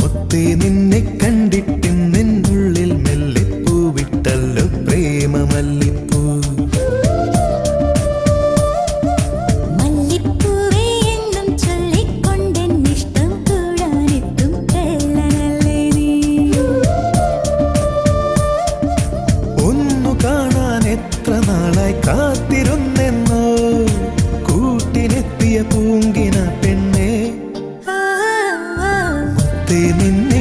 മുത്തേ നിന്നെ കണ്ടിട്ടും നിന്നുള്ളിൽ മെല്ലെ പൂവിട്ടല്ലോ പ്രേമമല്ലിപ്പൂ. മല്ലിപ്പൂവേ എന്നും ചൊല്ലിക്കൊണ്ടെന്നിഷ്ടം കൂടാനെത്തും കള്ളനല്ലേ നീ. ഒന്നു കാണാൻ എത്ര നാളായി കാത്തിരുന്നെന്നോ കൂട്ടിനെത്തിയ പൂങ്കിന പെണ്ണേ. മുത്തേ നിന്നെ